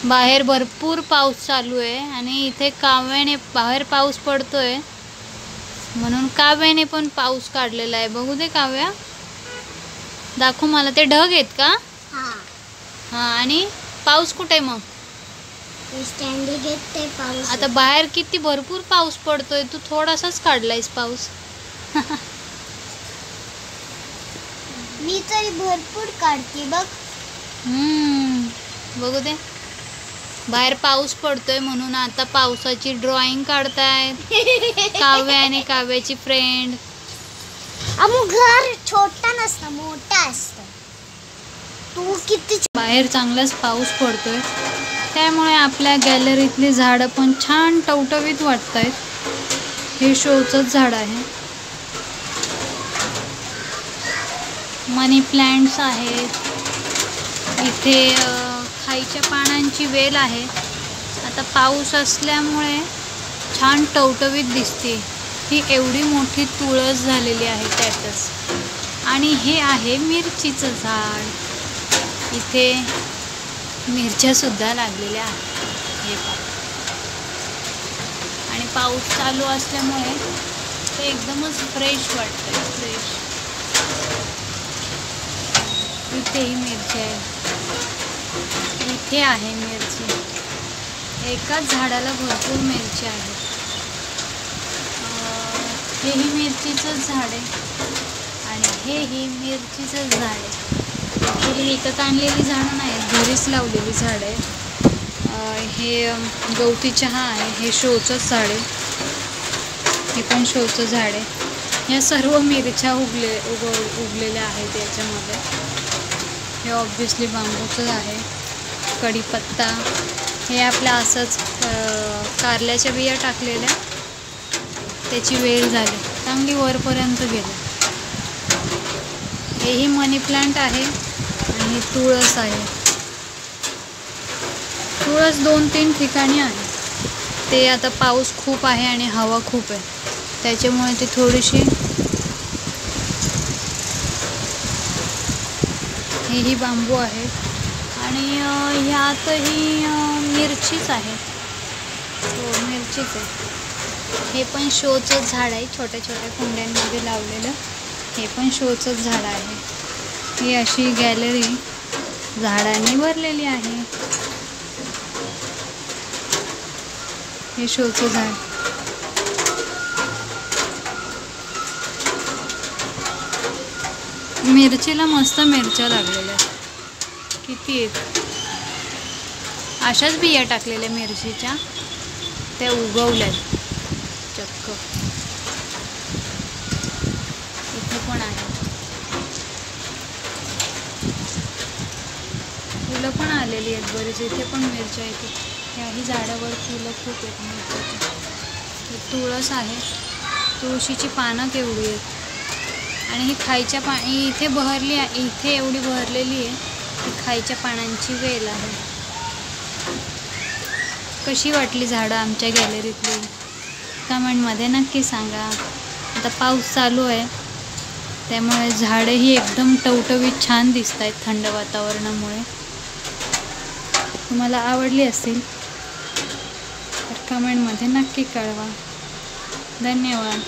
बाहेर भरपूर पाऊस चालू आहे आणि इथे काव्याने बाहेर पाऊस पडतोय म्हणून काव्याने पण पाऊस काढलेला आहे. बघू दे काव्या, दाखव मला. ते ढग आहेत का? हां. आणि पाऊस कुठे आहे मग? पाऊस आता बाहेर किती भरपूर पाऊस पडतोय, तू थोडासाच काढलायस पाऊस. मी तरी भरपूर काढते बघ. बघू दे. बाहेर पाऊस पडतोय म्हणून आता पावसाची ड्रॉइंग काढतायत काव्या आणि काव्याची फ्रेंड. घर छोटा नसतं, मोठा असतं. तू किती बाहेर चांगलाच पाऊस पडतोय त्यामुळे आपल्या गॅलरीतली झाडं पण छान टवटवीत वाटतायत. हे शोचंच झाड आहे. मनी प्लांट्स आहेत. इथे खाईच्या पानांची वेल आहे. आता पाऊस असल्यामुळे छान टवटवीत दिसते. ही एवढी मोठी तुळस झालेली आहे त्यातच. आणि हे आहे मिरचीचं झाड. इथे मिरच्या सुद्धा लागलेल्या आहेत. हे पहा. आणि पाऊस चालू असल्यामुळे ते एकदमच फ्रेश वाटतंय. फ्रेश. इथेही मिरची आहे. इथे आहे मिरची. एकाच झाडाला भरपूर मिरची आहे. हेही मिरचीचंच झाड आहे आणि हेही मिरचीचंच झाड आहे. ही विकत आणलेली झाडं नाहीत, घरीच लावलेली झाड आहे. हे गवती चहा आहे. हे शोचंच झाड आहे. हे पण शोचं झाड आहे. या सर्व मिरच्या उगलेल्या आहेत याच्यामध्ये. हे ऑब्विसली बांबूचं आहे. कढीपत्ता हे आपल्या असंच कारल्याच्या बिया टाकलेल्या, त्याची वेल झाली, चांगली वरपर्यंत गेली. हेही मनी प्लांट आहे आणि तुळस आहे. तुळस 2-3 ठिकाणी आहे. ते आता पाऊस खूप आहे आणि हवा खूप आहे त्याच्यामुळे ती थोडीशी. हेही बांबू आहे आणि ह्यातही मिरचीच आहे. हो, मिरचीच आहे. हे पण शोचं झाड आहे. छोट्या छोट्या कुंड्यांमध्ये लावलेलं हे पण शोचंच झाड आहे. ही अशी गॅलरी झाडांनी भरलेली आहे. हे शोचं झाड. मिरचीला मस्त मिरच्या लागलेल्या आहेत. किती आहेत. अशाच बिया टाकलेल्या मिरचीच्या, त्या उगवल्यात चक्क. इथे पण आहे. फुलं पण आलेली आहेत बरीच. इथे पण मिरच्या आहेत. याही झाडावर फुलं खूप आहेत मिरच्याची. तुळस आहे. तुळशीची पानं केवढी आहेत. आणि ही खाईच्या इथे बहरली आहे. इथे एवढी बहरलेली आहे. ही खाईच्या पानांची वेल आहे. कशी वाटली झाडं आमच्या गॅलरीतली कमेंटमध्ये नक्की सांगा. आता पाऊस चालू आहे त्यामुळे झाडंही एकदम टवटवीत छान दिसत आहेत थंड वातावरणामुळे. तुम्हाला आवडली असेल तर कमेंटमध्ये नक्की कळवा. धन्यवाद.